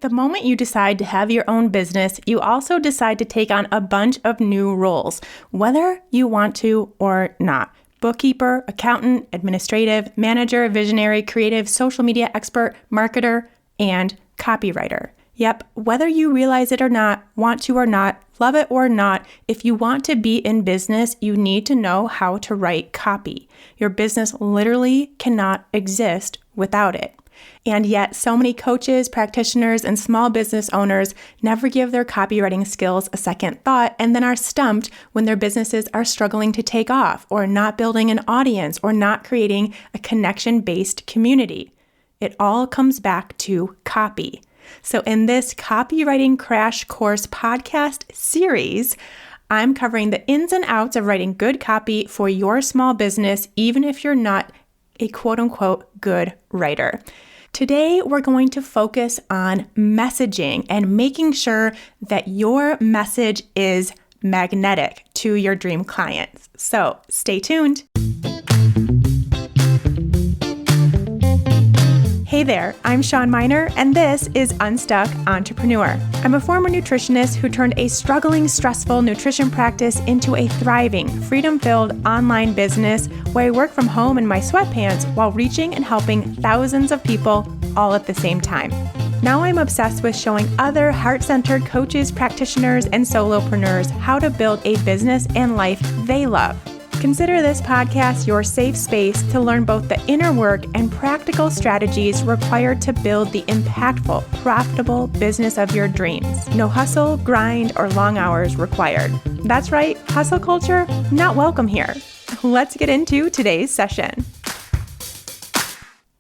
The moment you decide to have your own business, you also decide to take on a bunch of new roles, whether you want to or not. Bookkeeper, accountant, administrative, manager, visionary, creative, social media expert, marketer, and copywriter. Yep, whether you realize it or not, want to or not, love it or not, if you want to be in business, you need to know how to write copy. Your business literally cannot exist without it. And yet, so many coaches, practitioners, and small business owners never give their copywriting skills a second thought and then are stumped when their businesses are struggling to take off or not building an audience or not creating a connection-based community. It all comes back to copy. So in this copywriting crash course podcast series, I'm covering the ins and outs of writing good copy for your small business, even if you're not a quote-unquote good writer. Today, we're going to focus on messaging and making sure that your message is magnetic to your dream clients. So stay tuned. Hey there, I'm Shawn Mynar, and this is Unstuck Entrepreneur. I'm a former nutritionist who turned a struggling, stressful nutrition practice into a thriving, freedom-filled online business where I work from home in my sweatpants while reaching and helping thousands of people all at the same time. Now I'm obsessed with showing other heart-centered coaches, practitioners, and solopreneurs how to build a business and life they love. Consider this podcast your safe space to learn both the inner work and practical strategies required to build the impactful, profitable business of your dreams. No hustle, grind, or long hours required. That's right, hustle culture, not welcome here. Let's get into today's session.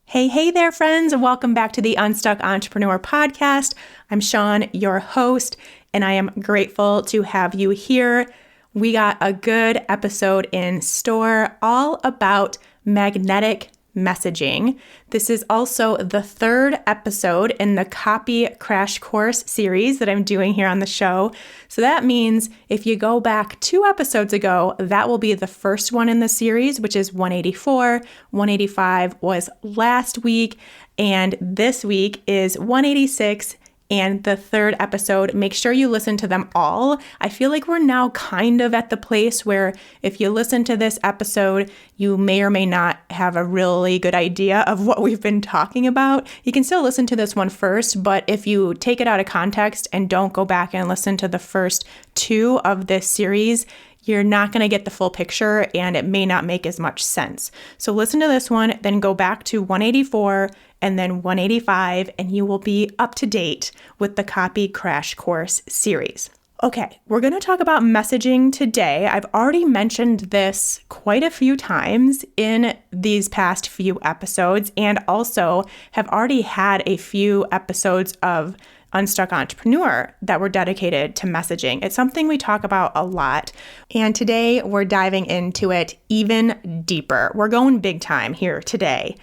Hey there, friends. Welcome back to the Unstuck Entrepreneur podcast. I'm Shawn, your host, and I am grateful to have you here. We got a good episode in store all about magnetic messaging. This is also the third episode in the Copy Crash Course series that I'm doing here on the show. So that means if you go back 2 episodes ago, that will be the first one in the series, which is 184. 185 was last week, and this week is 186. And the third episode. Make sure you listen to them all. I feel like we're now kind of at the place where if you listen to this episode, you may or may not have a really good idea of what we've been talking about. You can still listen to this one first, but if you take it out of context and don't go back and listen to the first 2 of this series, you're not going to get the full picture and it may not make as much sense. So listen to this one, then go back to 184 and then 185, and you will be up to date with the Copy Crash Course series. Okay, we're going to talk about messaging today. I've already mentioned this quite a few times in these past few episodes, and also have already had a few episodes of Unstuck Entrepreneur that were dedicated to messaging. It's something we talk about a lot, and today we're diving into it even deeper. We're going big time here today.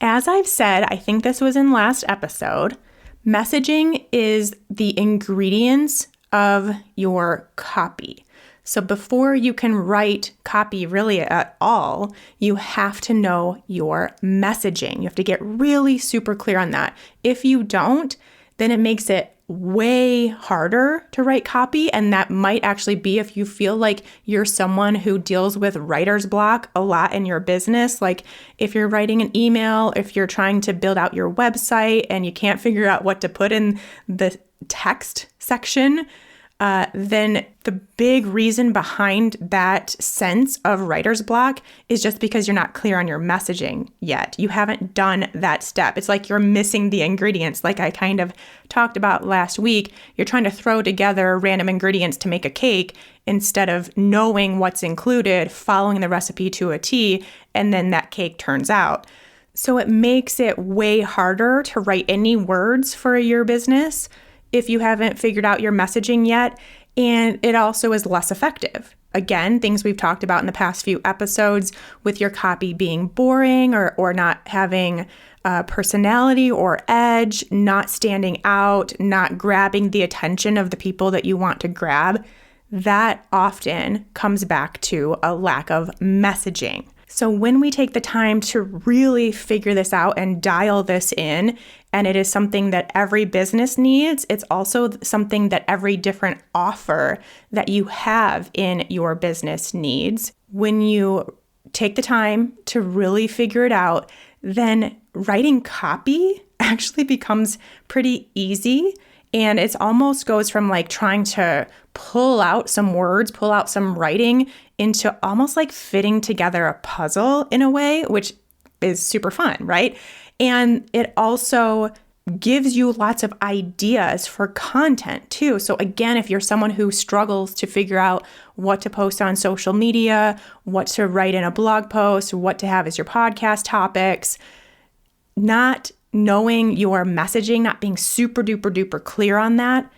As I've said, I think this was in last episode, messaging is the ingredients of your copy. So before you can write copy really at all, you have to know your messaging. You have to get really super clear on that. If you don't, then it makes it way harder to write copy. And that might actually be if you feel like you're someone who deals with writer's block a lot in your business. Like if you're writing an email, if you're trying to build out your website and you can't figure out what to put in the text section, then the big reason behind that sense of writer's block is just because you're not clear on your messaging yet. You haven't done that step. It's like you're missing the ingredients. Like I kind of talked about last week, you're trying to throw together random ingredients to make a cake instead of knowing what's included, following the recipe to a T, and then that cake turns out. So it makes it way harder to write any words for your business if you haven't figured out your messaging yet, and it also is less effective. Again, things we've talked about in the past few episodes with your copy being boring or not having personality or edge, not standing out, not grabbing the attention of the people that you want to grab, that often comes back to a lack of messaging. So when we take the time to really figure this out and dial this in, and it is something that every business needs, it's also something that every different offer that you have in your business needs. When you take the time to really figure it out, then writing copy actually becomes pretty easy. And it almost goes from like trying to pull out some words, pull out some writing into almost like fitting together a puzzle in a way, which is super fun, right? And it also gives you lots of ideas for content too. So again, if you're someone who struggles to figure out what to post on social media, what to write in a blog post, what to have as your podcast topics, not knowing your messaging, not being super duper duper clear on that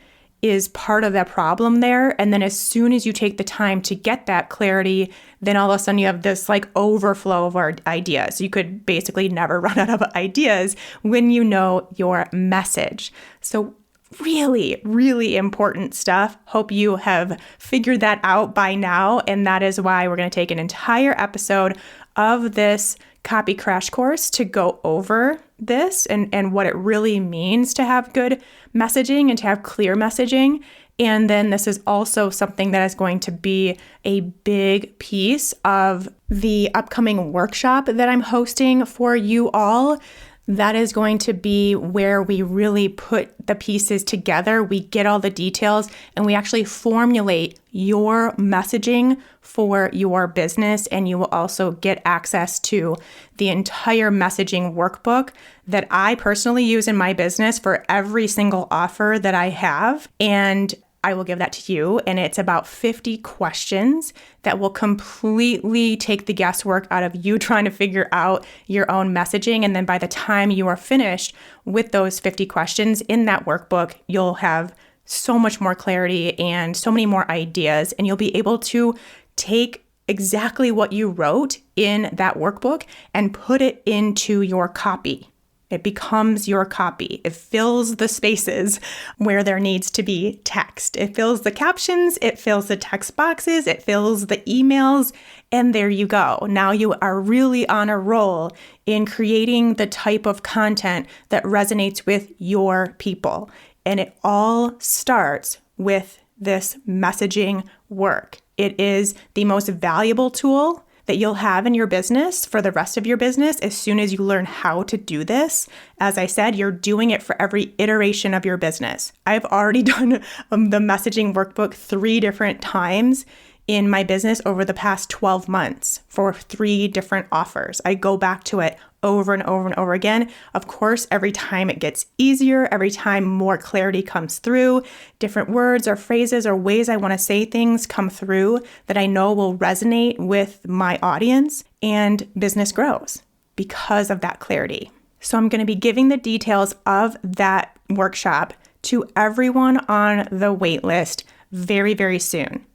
is part of that problem there. And then as soon as you take the time to get that clarity, then all of a sudden you have this like overflow of our ideas. You could basically never run out of ideas when you know your message. So really, really important stuff. Hope you have figured that out by now. And that is why we're going to take an entire episode of this copy crash course to go over this and what it really means to have good messaging and to have clear messaging. And then this is also something that is going to be a big piece of the upcoming workshop that I'm hosting for you all. That is going to be where we really put the pieces together. We get all the details and we actually formulate your messaging for your business. And you will also get access to the entire messaging workbook that I personally use in my business for every single offer that I have. And I will give that to you. And it's about 50 questions that will completely take the guesswork out of you trying to figure out your own messaging. And then by the time you are finished with those 50 questions in that workbook, you'll have so much more clarity and so many more ideas. And you'll be able to take exactly what you wrote in that workbook and put it into your copy. It becomes your copy. It fills the spaces where there needs to be text. It fills the captions, it fills the text boxes, it fills the emails, and there you go. Now you are really on a roll in creating the type of content that resonates with your people. And it all starts with this messaging work. It is the most valuable tool that you'll have in your business for the rest of your business as soon as you learn how to do this. As I said, you're doing it for every iteration of your business. I've already done the messaging workbook 3 different times in my business over the past 12 months for 3 different offers. I go back to it over and over and over again. Of course, every time it gets easier, every time more clarity comes through, different words or phrases or ways I want to say things come through that I know will resonate with my audience, and business grows because of that clarity. So I'm going to be giving the details of that workshop to everyone on the wait list very, very soon.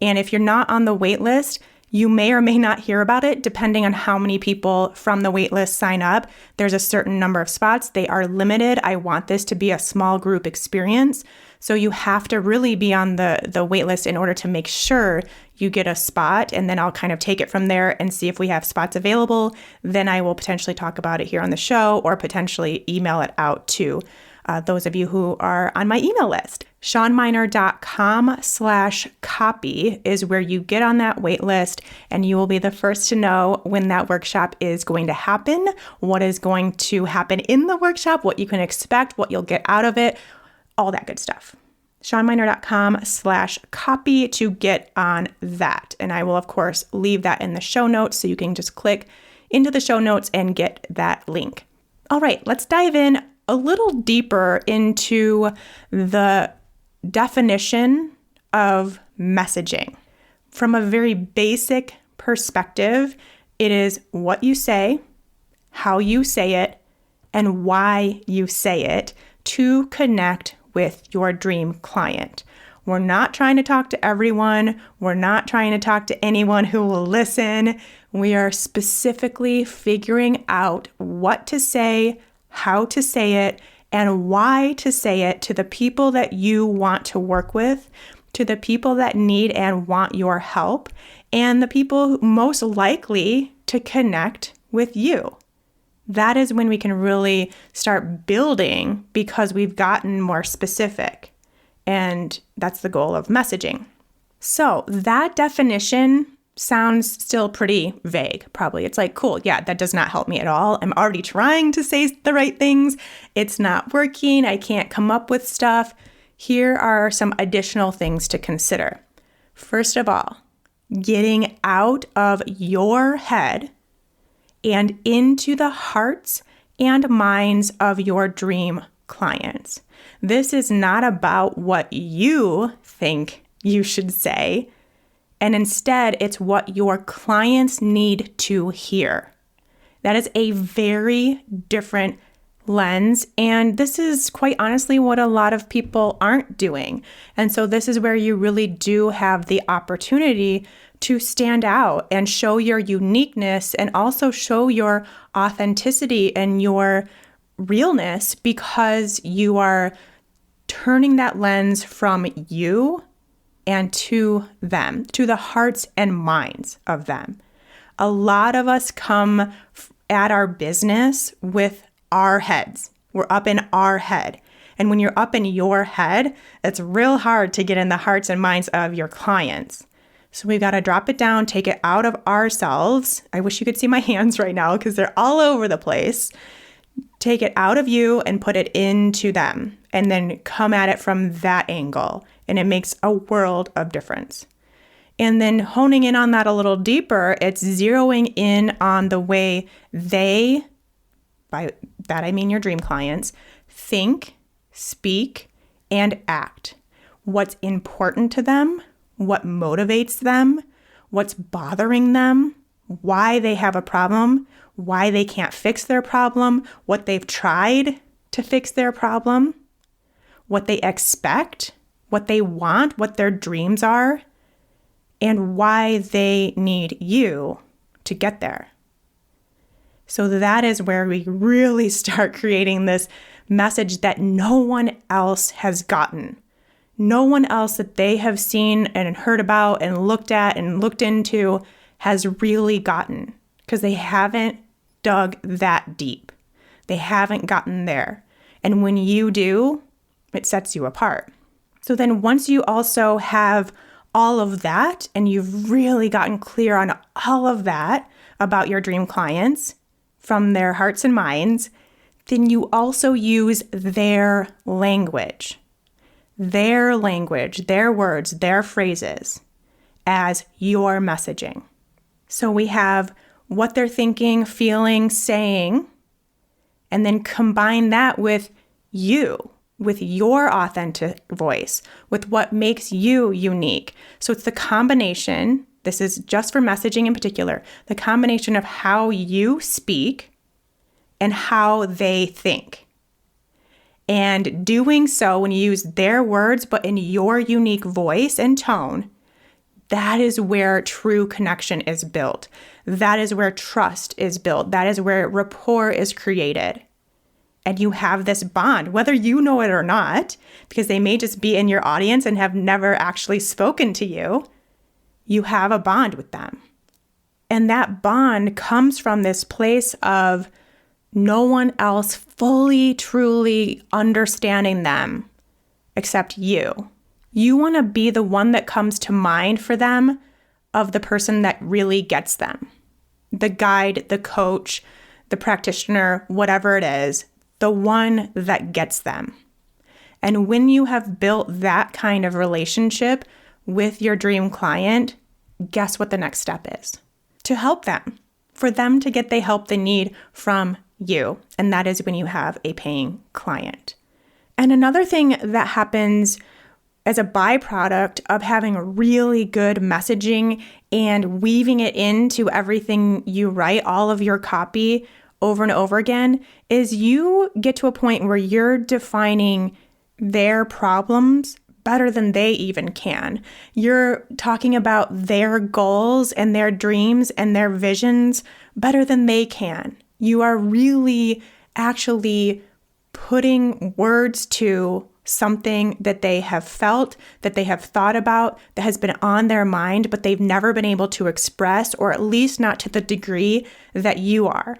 And if you're not on the wait list, you may or may not hear about it depending on how many people from the wait list sign up. There's a certain number of spots. They are limited. I want this to be a small group experience. So you have to really be on the wait list in order to make sure you get a spot. And then I'll kind of take it from there and see if we have spots available. Then I will potentially talk about it here on the show or potentially email it out to those of you who are on my email list. ShawnMynar.com/copy is where you get on that wait list, and you will be the first to know when that workshop is going to happen, what is going to happen in the workshop, what you can expect, what you'll get out of it, all that good stuff. ShawnMynar.com/copy to get on that. And I will, of course, leave that in the show notes so you can just click into the show notes and get that link. All right, let's dive in a little deeper into the definition of messaging. From a very basic perspective, it is what you say, how you say it, and why you say it to connect with your dream client. We're not trying to talk to everyone. We're not trying to talk to anyone who will listen. We are specifically figuring out what to say, how to say it, and why to say it to the people that you want to work with, to the people that need and want your help, and the people who most likely to connect with you. That is when we can really start building because we've gotten more specific. And that's the goal of messaging. So that definition sounds still pretty vague, probably. It's like, cool, yeah, that does not help me at all. I'm already trying to say the right things. It's not working. I can't come up with stuff. Here are some additional things to consider. First of all, getting out of your head and into the hearts and minds of your dream clients. This is not about what you think you should say, and instead it's what your clients need to hear. That is a very different lens, and this is quite honestly what a lot of people aren't doing. And so this is where you really do have the opportunity to stand out and show your uniqueness and also show your authenticity and your realness, because you are turning that lens from you and to them, to the hearts and minds of them. A lot of us come at our business with our heads. We're up in our head. And when you're up in your head, it's real hard to get in the hearts and minds of your clients. So we've got to drop it down, take it out of ourselves. I wish you could see my hands right now because they're all over the place. Take it out of you and put it into them, and then come at it from that angle. And it makes a world of difference. And then honing in on that a little deeper, it's zeroing in on the way they, by that I mean your dream clients, think, speak, and act. What's important to them, what motivates them, what's bothering them, why they have a problem, why they can't fix their problem, what they've tried to fix their problem, what they expect, what they want, what their dreams are, and why they need you to get there. So that is where we really start creating this message that no one else has gotten. No one else that they have seen and heard about and looked at and looked into has really gotten, because they haven't dug that deep. They haven't gotten there. And when you do, it sets you apart. So then once you also have all of that and you've really gotten clear on all of that about your dream clients from their hearts and minds, then you also use their language, their words, their phrases as your messaging. So we have what they're thinking, feeling, saying, and then combine that with you, with your authentic voice, with what makes you unique. So it's the combination, this is just for messaging in particular, the combination of how you speak and how they think. And doing so when you use their words, but in your unique voice and tone, that is where true connection is built. That is where trust is built. That is where rapport is created. And you have this bond, whether you know it or not, because they may just be in your audience and have never actually spoken to you. You have a bond with them. And that bond comes from this place of no one else fully, truly understanding them except you. You want to be the one that comes to mind for them of the person that really gets them. The guide, the coach, the practitioner, whatever it is, the one that gets them. And when you have built that kind of relationship with your dream client, guess what the next step is? To help them, for them to get the help they need from you. And that is when you have a paying client. And another thing that happens as a byproduct of having really good messaging and weaving it into everything you write, all of your copy over and over again, is you get to a point where you're defining their problems better than they even can. You're talking about their goals and their dreams and their visions better than they can. You are really actually putting words to something that they have felt, that they have thought about, that has been on their mind, but they've never been able to express, or at least not to the degree that you are.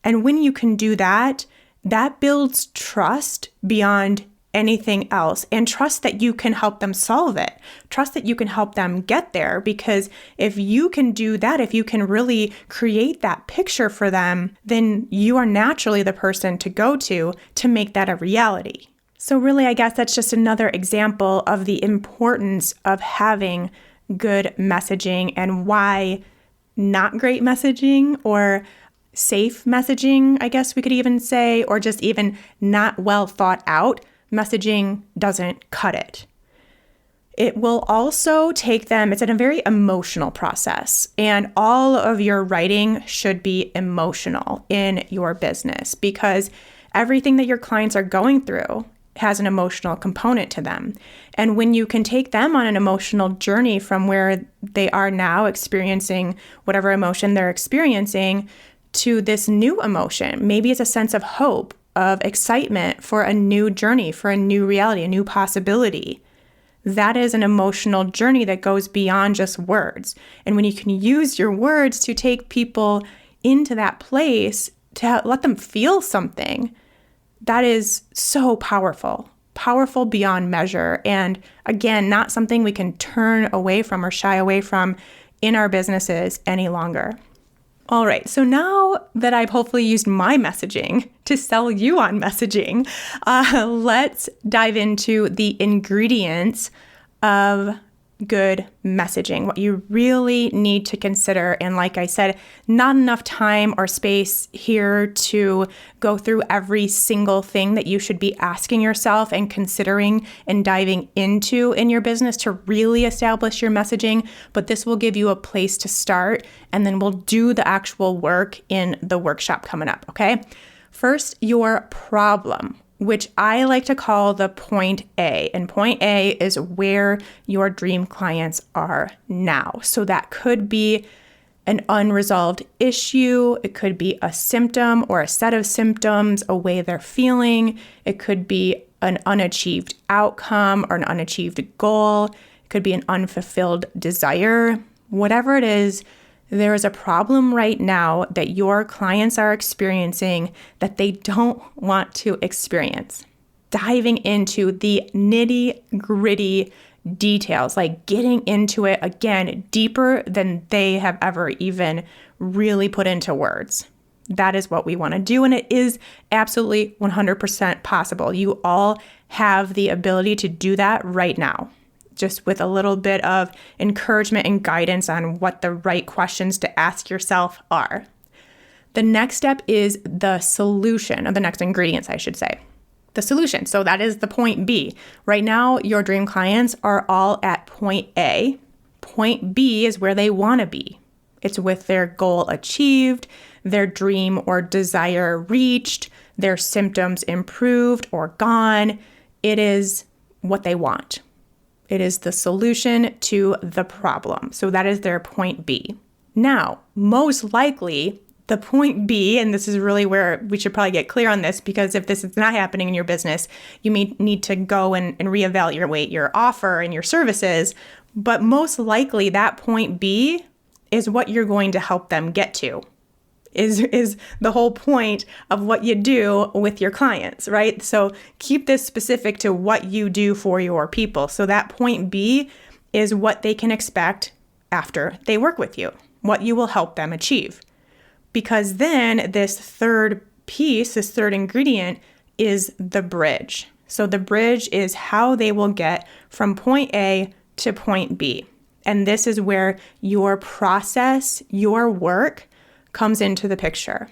And when you can do that, that builds trust beyond anything else, and trust that you can help them solve it. Trust that you can help them get there, because if you can do that, if you can really create that picture for them, then you are naturally the person to go to make that a reality. So really, I guess that's just another example of the importance of having good messaging, and why not great messaging, or safe messaging, I guess we could even say, or just even not well thought out messaging doesn't cut it. It will also take them, it's a very emotional process, and all of your writing should be emotional in your business, because everything that your clients are going through has an emotional component to them. And when you can take them on an emotional journey from where they are now experiencing whatever emotion they're experiencing to this new emotion, maybe it's a sense of hope, of excitement for a new journey, for a new reality, a new possibility. That is an emotional journey that goes beyond just words. And when you can use your words to take people into that place, to let them feel something, that is so powerful, powerful beyond measure. And again, not something we can turn away from or shy away from in our businesses any longer. All right, so now that I've hopefully used my messaging to sell you on messaging, let's dive into the ingredients of good messaging, what you really need to consider. And like I said, not enough time or space here to go through every single thing that you should be asking yourself and considering and diving into in your business to really establish your messaging. But this will give you a place to start, and then we'll do the actual work in the workshop coming up, okay? First, your problem, which I like to call the point A. And point A is where your dream clients are now. So that could be an unresolved issue. It could be a symptom or a set of symptoms, a way they're feeling. It could be an unachieved outcome or an unachieved goal. It could be an unfulfilled desire. Whatever it is, there is a problem right now that your clients are experiencing that they don't want to experience. Diving into the nitty-gritty details, like getting into it again deeper than they have ever even really put into words. That is what we want to do, and it is absolutely 100% possible. You all have the ability to do that right now, just with a little bit of encouragement and guidance on what the right questions to ask yourself are. The next step is the solution, or the next ingredients, I should say. The solution. So that is the point B. Right now, your dream clients are all at point A. Point B is where they want to be. It's with their goal achieved, their dream or desire reached, their symptoms improved or gone. It is what they want. It is the solution to the problem. So that is their point B. Now, most likely, the point B, and this is really where we should probably get clear on this, because if this is not happening in your business, you may need to go and reevaluate your offer and your services. But most likely, that point B is what you're going to help them get to. Is the whole point of what you do with your clients, right? So keep this specific to what you do for your people. So that point B is what they can expect after they work with you, what you will help them achieve. Because then this third piece, this third ingredient is the bridge. So the bridge is how they will get from point A to point B. And this is where your process, your work, comes into the picture.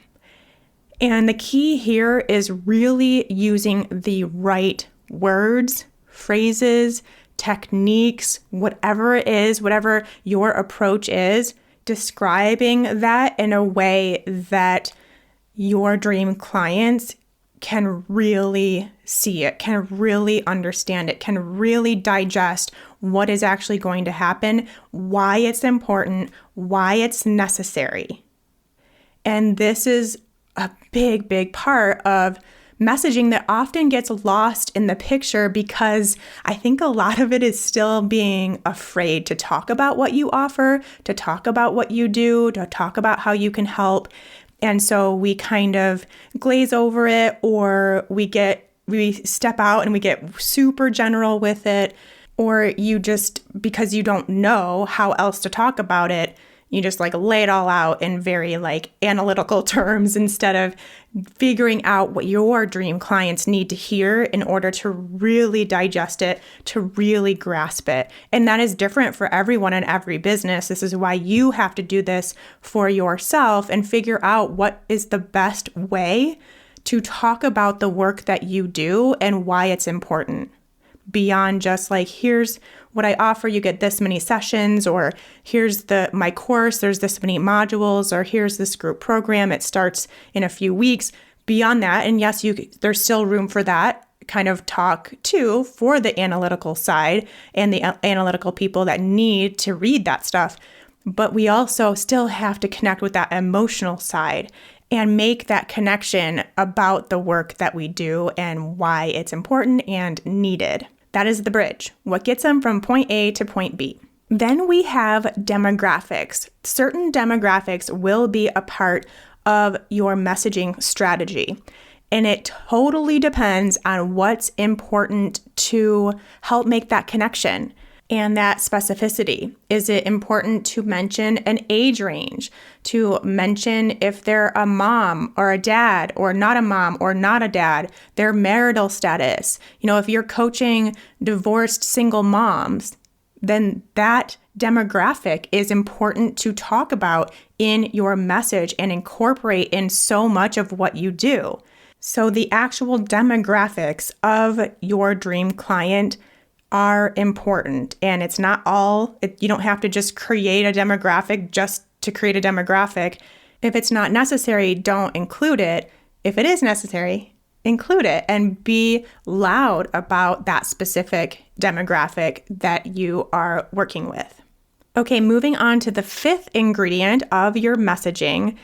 And the key here is really using the right words, phrases, techniques, whatever it is, whatever your approach is, describing that in a way that your dream clients can really see it, can really understand it, can really digest what is actually going to happen, why it's important, why it's necessary. And this is a big, big part of messaging that often gets lost in the picture because I think a lot of it is still being afraid to talk about what you offer, to talk about what you do, to talk about how you can help. And so we kind of glaze over it, or we step out and we get super general with it, or you just, because you don't know how else to talk about it, you just like lay it all out in very like analytical terms instead of figuring out what your dream clients need to hear in order to really digest it, to really grasp it. And that is different for everyone in every business. This is why you have to do this for yourself and figure out what is the best way to talk about the work that you do and why it's important. Beyond just like, here's what I offer, you get this many sessions, or here's my course, there's this many modules, or here's this group program, it starts in a few weeks. Beyond that, and yes, there's still room for that kind of talk too for the analytical side and the analytical people that need to read that stuff. But we also still have to connect with that emotional side and make that connection about the work that we do and why it's important and needed. That is the bridge, what gets them from point A to point B. Then we have demographics. Certain demographics will be a part of your messaging strategy, and it totally depends on what's important to help make that connection and that specificity. Is it important to mention an age range, to mention if they're a mom or a dad or not a mom or not a dad, their marital status? If you're coaching divorced single moms, then that demographic is important to talk about in your message and incorporate in so much of what you do. So the actual demographics of your dream client are important, and it's not you don't have to just create a demographic just to create a demographic. If it's not necessary, don't include it. If it is necessary, include it and be loud about that specific demographic that you are working with. Okay, moving on to the fifth ingredient of your messaging.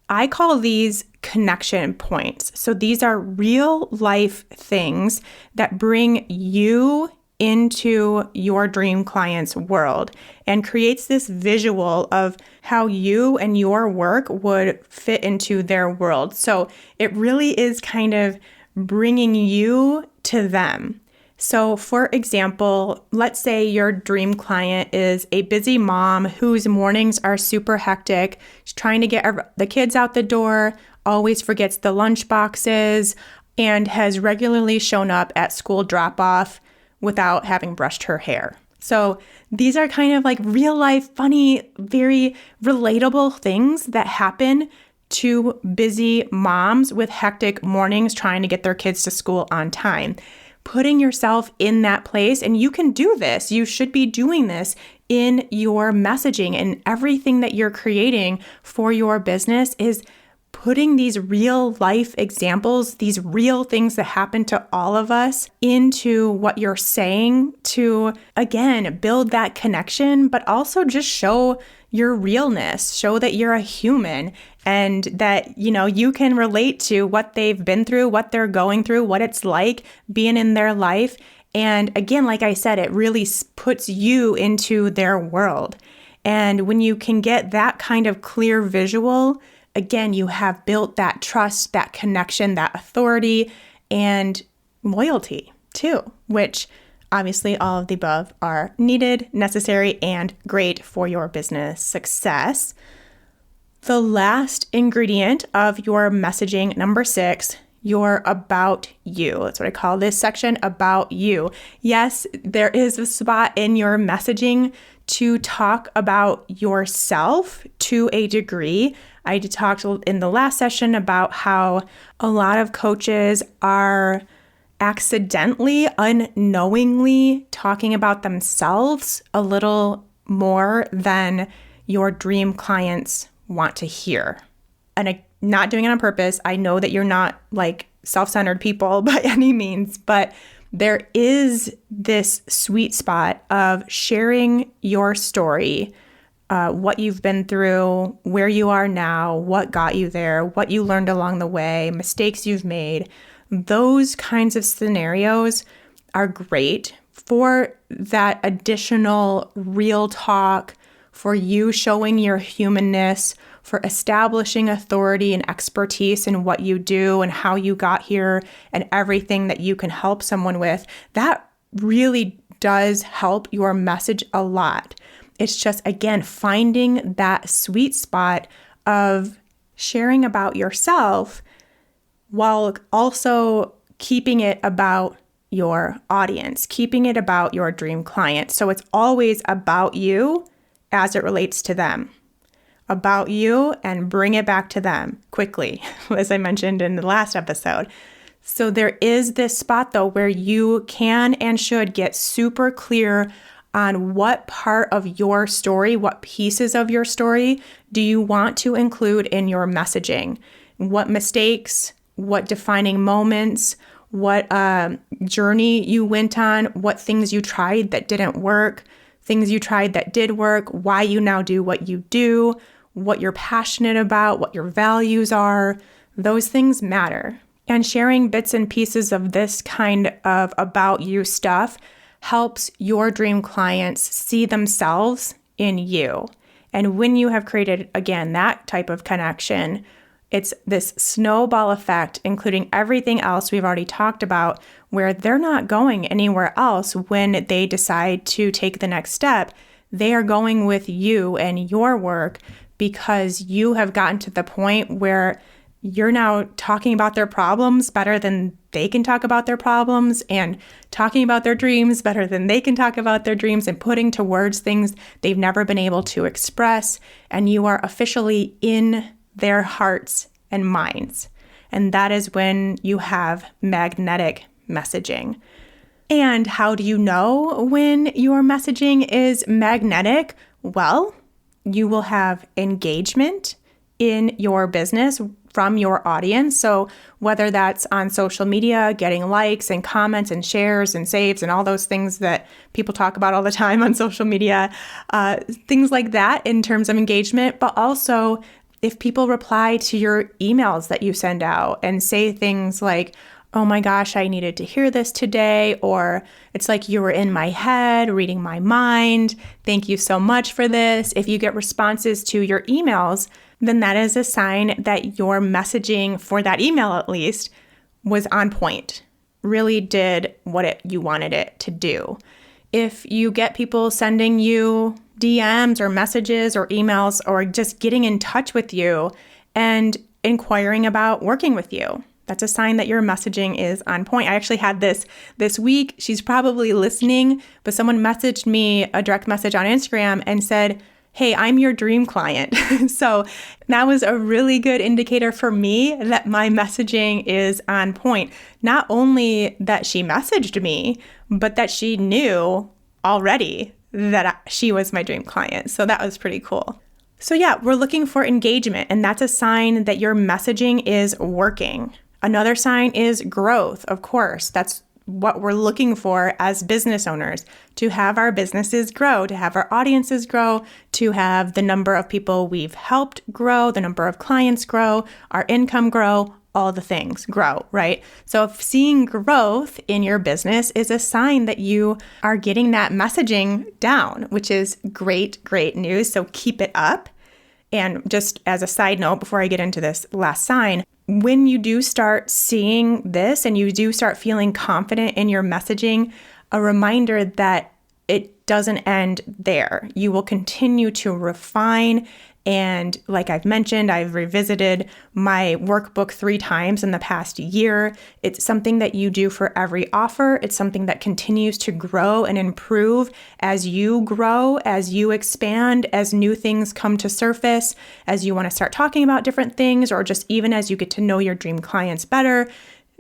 I call these connection points. So these are real life things that bring you into your dream client's world and creates this visual of how you and your work would fit into their world. So it really is kind of bringing you to them. So for example, let's say your dream client is a busy mom whose mornings are super hectic. She's trying to get the kids out the door, always forgets the lunch boxes, and has regularly shown up at school drop-off without having brushed her hair. So these are kind of like real life, funny, very relatable things that happen to busy moms with hectic mornings trying to get their kids to school on time. Putting yourself in that place, and you can do this. You should be doing this in your messaging, and everything that you're creating for your business is putting these real life examples, these real things that happen to all of us into what you're saying to, again, build that connection, but also just show your realness, show that you're a human and that, you can relate to what they've been through, what they're going through, what it's like being in their life. And again, like I said, it really puts you into their world. And when you can get that kind of clear visual, again, you have built that trust, that connection, that authority, and loyalty too, which obviously all of the above are needed, necessary, and great for your business success. The last ingredient of your messaging, number 6, your about you. That's what I call this section, about you. Yes, there is a spot in your messaging to talk about yourself to a degree. I talked in the last session about how a lot of coaches are accidentally, unknowingly talking about themselves a little more than your dream clients want to hear. And I'm not doing it on purpose. I know that you're not like self-centered people by any means, but there is this sweet spot of sharing your story what you've been through, where you are now, what got you there, what you learned along the way, mistakes you've made. Those kinds of scenarios are great for that additional real talk, for you showing your humanness, for establishing authority and expertise in what you do and how you got here and everything that you can help someone with. That really does help your message a lot. It's just, again, finding that sweet spot of sharing about yourself while also keeping it about your audience, keeping it about your dream client. So it's always about you as it relates to them. About you, and bring it back to them quickly, as I mentioned in the last episode. So there is this spot, though, where you can and should get super clear on what part of your story, what pieces of your story do you want to include in your messaging. What mistakes, what defining moments, what journey you went on, what things you tried that didn't work, things you tried that did work, why you now do what you do, what you're passionate about, what your values are. Those things matter. And sharing bits and pieces of this kind of about you stuff helps your dream clients see themselves in you. And when you have created, again, that type of connection, it's this snowball effect, including everything else we've already talked about, where they're not going anywhere else when they decide to take the next step. They are going with you and your work because you have gotten to the point where you're now talking about their problems better than they can talk about their problems, and talking about their dreams better than they can talk about their dreams, and putting to words things they've never been able to express. And you are officially in their hearts and minds. And that is when you have magnetic messaging. And how do you know when your messaging is magnetic? Well, you will have engagement in your business from your audience. So whether that's on social media, getting likes and comments and shares and saves and all those things that people talk about all the time on social media, things like that in terms of engagement, but also if people reply to your emails that you send out and say things like, oh my gosh, I needed to hear this today, or it's like you were in my head, reading my mind. Thank you so much for this. If you get responses to your emails, then that is a sign that your messaging, for that email at least, was on point, really did what you wanted it to do. If you get people sending you DMs or messages or emails or just getting in touch with you and inquiring about working with you, that's a sign that your messaging is on point. I actually had this week. She's probably listening, but someone messaged me a direct message on Instagram and said, hey, I'm your dream client. So that was a really good indicator for me that my messaging is on point. Not only that she messaged me, but that she knew already that she was my dream client. So that was pretty cool. So yeah, we're looking for engagement, and that's a sign that your messaging is working. Another sign is growth, of course. That's what we're looking for as business owners, to have our businesses grow, to have our audiences grow, to have the number of people we've helped grow, the number of clients grow, our income grow, all the things grow, right? So if seeing growth in your business is a sign that you are getting that messaging down, which is great news. So keep it up. And just as a side note, before I get into this last sign, when you do start seeing this and you do start feeling confident in your messaging, a reminder that it doesn't end there. You will continue to refine. And like I've mentioned, I've revisited my workbook 3 times in the past year. It's something that you do for every offer. It's something that continues to grow and improve as you grow, as you expand, as new things come to surface, as you want to start talking about different things, or just even as you get to know your dream clients better.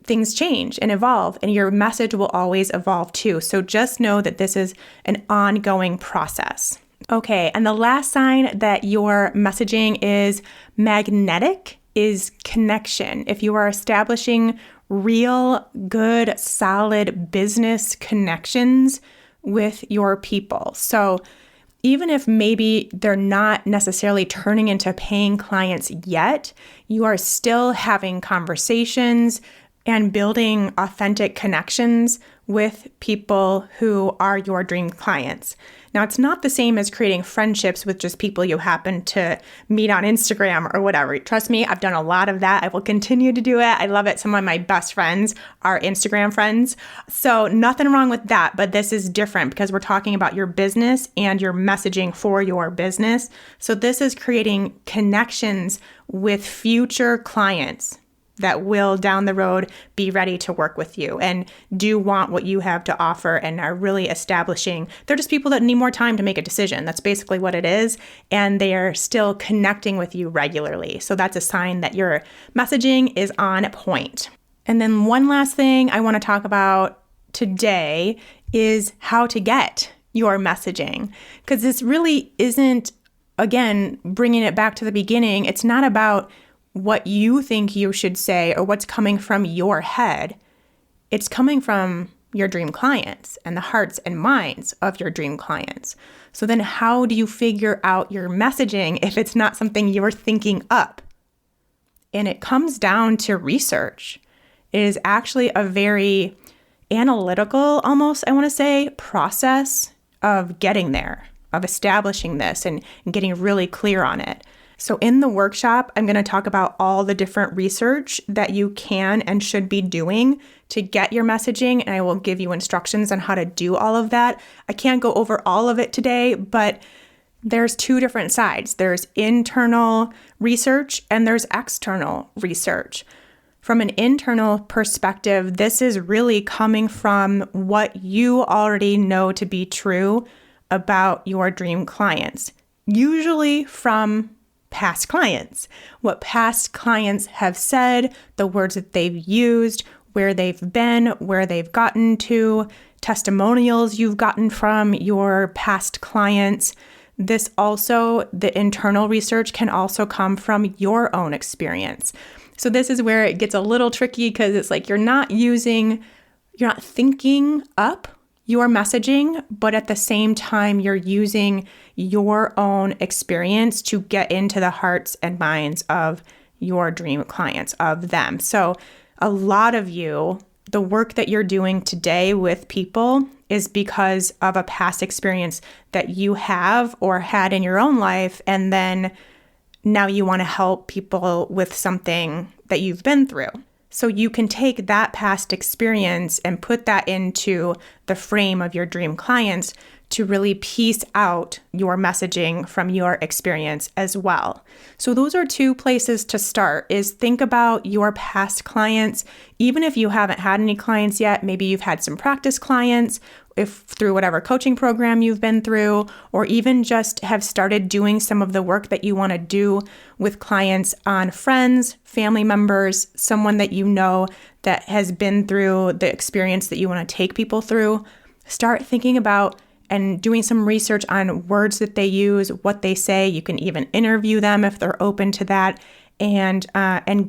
Things change and evolve, and your message will always evolve too. So just know that this is an ongoing process. Okay, and the last sign that your messaging is magnetic is connection. If you are establishing real, good, solid business connections with your people. So even if maybe they're not necessarily turning into paying clients yet, you are still having conversations and building authentic connections with people who are your dream clients. Now, it's not the same as creating friendships with just people you happen to meet on Instagram or whatever. Trust me, I've done a lot of that. I will continue to do it. I love it. Some of my best friends are Instagram friends. So nothing wrong with that, but this is different because we're talking about your business and your messaging for your business. So this is creating connections with future clients that will down the road be ready to work with you and do want what you have to offer and are really establishing. They're just people that need more time to make a decision. That's basically what it is. And they are still connecting with you regularly. So that's a sign that your messaging is on point. And then one last thing I want to talk about today is how to get your messaging. Because this really isn't, again, bringing it back to the beginning. It's not about what you think you should say or what's coming from your head. It's coming from your dream clients and the hearts and minds of your dream clients. So then how do you figure out your messaging if it's not something you're thinking up? And it comes down to research. It is actually a very analytical, almost, I want to say, process of getting there, of establishing this and getting really clear on it. So in the workshop, I'm going to talk about all the different research that you can and should be doing to get your messaging, and I will give you instructions on how to do all of that. I can't go over all of it today, but there's two different sides. There's internal research and there's external research. From an internal perspective, this is really coming from what you already know to be true about your dream clients, usually from past clients, what past clients have said, the words that they've used, where they've been, where they've gotten to, testimonials you've gotten from your past clients. This also, the internal research can also come from your own experience. So this is where it gets a little tricky because it's like you're not thinking up your messaging, but at the same time, you're using your own experience to get into the hearts and minds of your dream clients, of them. So a lot of you, the work that you're doing today with people is because of a past experience that you have or had in your own life. And then now you want to help people with something that you've been through. So you can take that past experience and put that into the frame of your dream clients to really piece out your messaging from your experience as well. So those are two places to start, is think about your past clients. Even if you haven't had any clients yet, maybe you've had some practice clients, if through whatever coaching program you've been through, or even just have started doing some of the work that you want to do with clients on friends, family members, someone that you know that has been through the experience that you want to take people through. Start thinking about and doing some research on words that they use, what they say. You can even interview them if they're open to that, and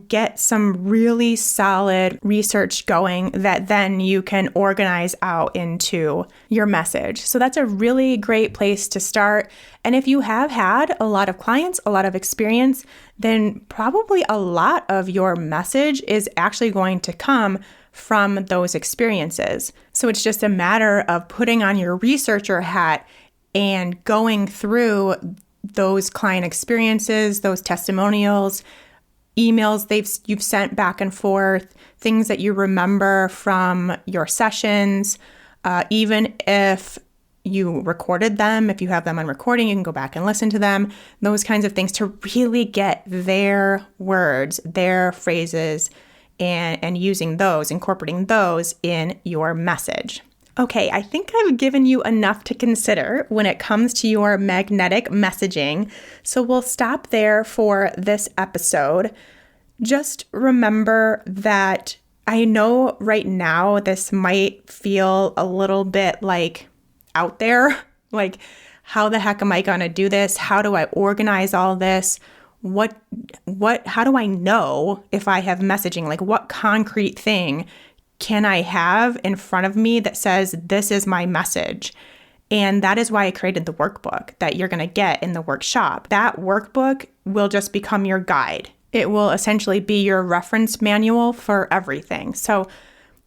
get some really solid research going that then you can organize out into your message. So that's a really great place to start. And if you have had a lot of clients, a lot of experience, then probably a lot of your message is actually going to come from those experiences. So it's just a matter of putting on your researcher hat and going through those client experiences, those testimonials, emails you've sent back and forth, things that you remember from your sessions, even if you recorded them, if you have them on recording, you can go back and listen to them, those kinds of things to really get their words, their phrases, and using those, incorporating those in your message. Okay, I think I've given you enough to consider when it comes to your magnetic messaging, so we'll stop there for this episode. Just remember that I know right now this might feel a little bit like out there, like how the heck am I going to do this? How do I organize all this? How do I know if I have messaging? Like what concrete thing can I have in front of me that says, this is my message? And that is why I created the workbook that you're going to get in the workshop. That workbook will just become your guide. It will essentially be your reference manual for everything. So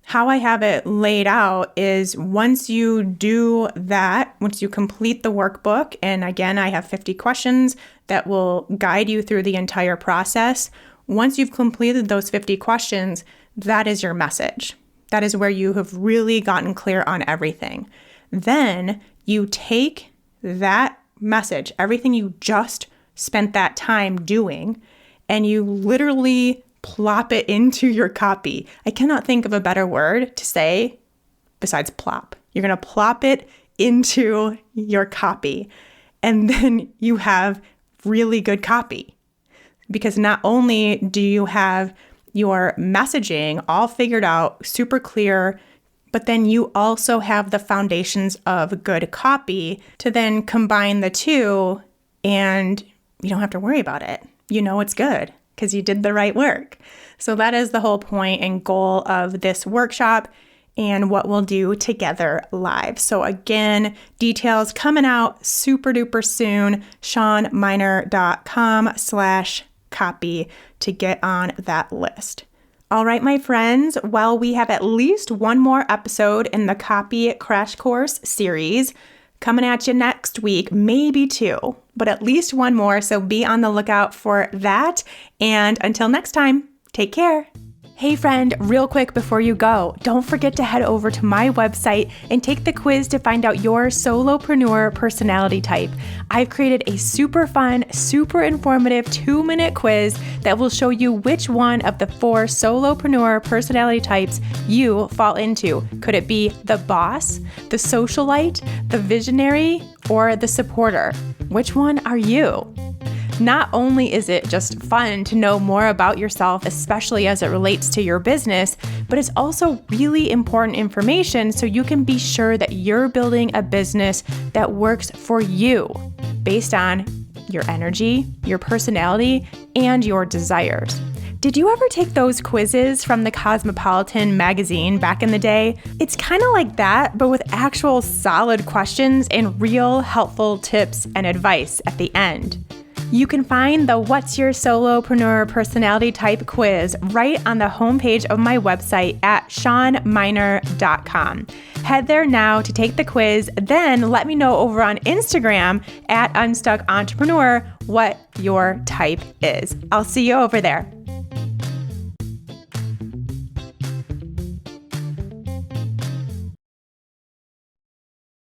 how I have it laid out is once you do that, once you complete the workbook, and again, I have 50 questions that will guide you through the entire process. Once you've completed those 50 questions, that is your message. That is where you have really gotten clear on everything. Then you take that message, everything you just spent that time doing, and you literally plop it into your copy. I cannot think of a better word to say besides plop. You're going to plop it into your copy, and then you have really good copy. Because not only do you have your messaging all figured out, super clear, but then you also have the foundations of good copy to then combine the two, and you don't have to worry about it. You know it's good because you did the right work. So that is the whole point and goal of this workshop and what we'll do together live. So again, details coming out super duper soon, shawnmynar.com/copy to get on that list. All right, my friends, well, we have at least one more episode in the Copy Crash Course series coming at you next week, maybe two, but at least one more. So be on the lookout for that. And until next time, take care. Hey friend, real quick before you go, don't forget to head over to my website and take the quiz to find out your solopreneur personality type. I've created a super fun, super informative 2-minute quiz that will show you which one of the 4 solopreneur personality types you fall into. Could it be the boss, the socialite, the visionary, or the supporter? Which one are you? Not only is it just fun to know more about yourself, especially as it relates to your business, but it's also really important information so you can be sure that you're building a business that works for you based on your energy, your personality, and your desires. Did you ever take those quizzes from the Cosmopolitan magazine back in the day? It's kind of like that, but with actual solid questions and real helpful tips and advice at the end. You can find the What's Your Solopreneur Personality Type quiz right on the homepage of my website at shawnmynar.com. Head there now to take the quiz, then let me know over on Instagram at unstuck entrepreneur what your type is. I'll see you over there.